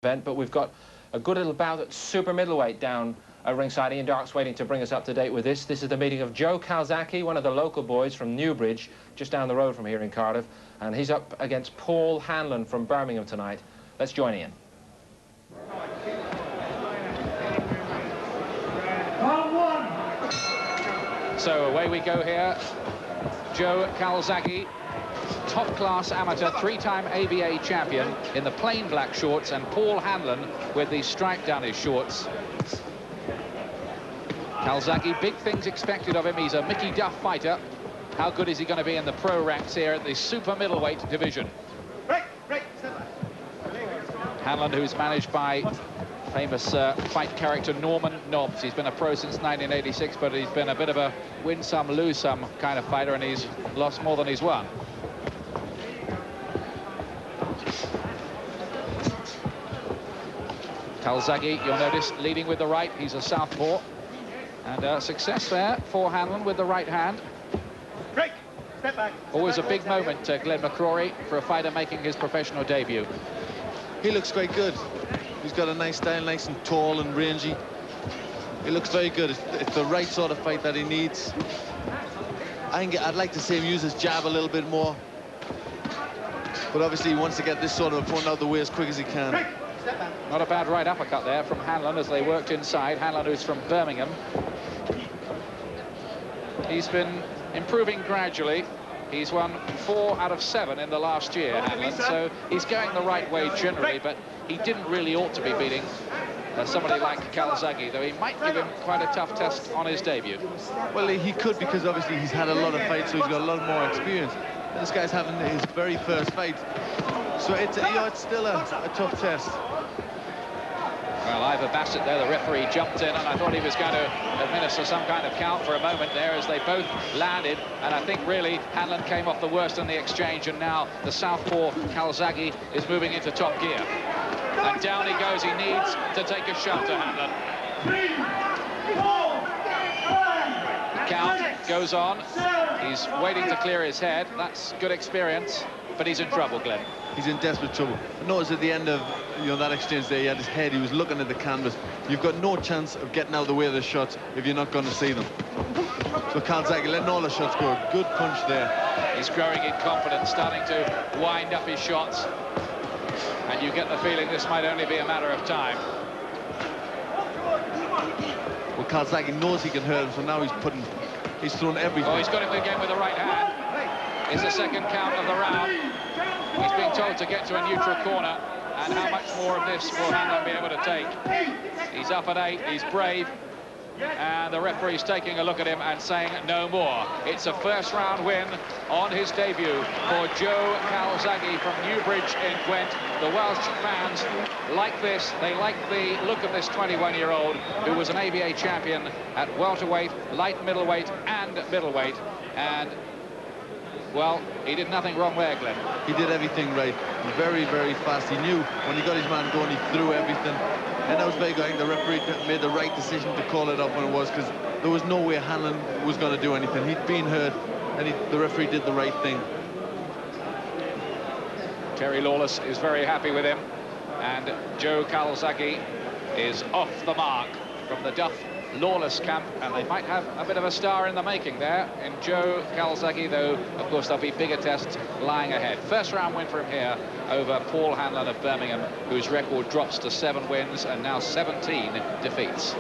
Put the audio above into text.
event, but we've got a good little bout at super middleweight down ringside. Ian Dark's waiting to bring us up to date with this. This is the meeting of Joe Kawasaki, one of the local boys from Newbridge, just down the road from here in Cardiff, and he's up against Paul Hanlon from Birmingham tonight. Let's join Ian. So away we go here. Joe Kальзаге, top-class amateur, three-time ABA champion in the plain black shorts, and Paul Hanlon with the stripe down his shorts. Calzaghe, big things expected of him. He's a Mickey Duff fighter. How good is he going to be in the pro ranks here in the super middleweight division? Hanlon, who's managed by famous fight character Norman Nobbs. He's been a pro since 1986, but he's been a bit of a win some, lose some kind of fighter, and he's lost more than he's won. Calzaghe, you'll notice, leading with the right. He's a southpaw. And success there for Hanlon with the right hand. Step back. Always a big moment, Glenn McCrory, for a fighter making his professional debut. He looks quite good. He's got a nice style, nice and tall and rangy. He looks very good. It's the right sort of fight that he needs. I'd like to see him use his jab a little bit more. But obviously he wants to get this sort of opponent out of the way as quick as he can. Not a bad right uppercut there from Hanlon as they worked inside. Hanlon, who's from Birmingham. He's been improving gradually. He's won 4 out of 7 in the last year, Hanlon, so he's going the right way generally, but he didn't really ought to be beating somebody like Calzaghe, though he might give him quite a tough test on his debut. Well, he could, because obviously he's had a lot of fights, so he's got a lot more experience. This guy's having his very first fight, so it's still a tough test. Well, Ivor Bassett there, the referee, jumped in, and I thought he was going to administer some kind of count for a moment there as they both landed, and I think really Hanlon came off the worst in the exchange, and now the southpaw Calzaghe is moving into top gear. And down he goes. He needs to take a shot to Hanlon. 3, 4, count goes on. He's waiting to clear his head. That's good experience, but he's in trouble, Glenn. He's in desperate trouble. Notice at the end of that exchange there, he had his head, he was looking at the canvas. You've got no chance of getting out of the way of the shots if you're not going to see them. So Calzaghe letting all the shots go. Good punch there. He's growing in confidence, starting to wind up his shots. And you get the feeling this might only be a matter of time. Well, Calzaghe knows he can hurt him, so now he's thrown everything. Oh, he's got him again with the right hand. It's the second count of the round. He's being told to get to a neutral corner, and how much more of this will Hanlon be able to take? He's up at 8, he's brave, and the referee's taking a look at him and saying no more. It's a first-round win on his debut for Joe Kальзаге from Newbridge in Gwent. The Welsh fans like this. They like the look of this 21-year-old who was an ABA champion at welterweight, light middleweight, and middleweight, and well, he did nothing wrong there, Glenn. He did everything right. Very, very fast. He knew when he got his man going, he threw everything. And that was very good. I think the referee made the right decision to call it up when it was, because there was no way Hanlon was going to do anything. He'd been hurt, and the referee did the right thing. Terry Lawless is very happy with him. And Joe Kальзаге is off the mark from the Duff Lawless camp, and they might have a bit of a star in the making there in Joe Kальзаге, though of course there'll be bigger tests lying ahead. First round win for him here over Paul Hanlon of Birmingham, whose record drops to 7 wins and now 17 defeats.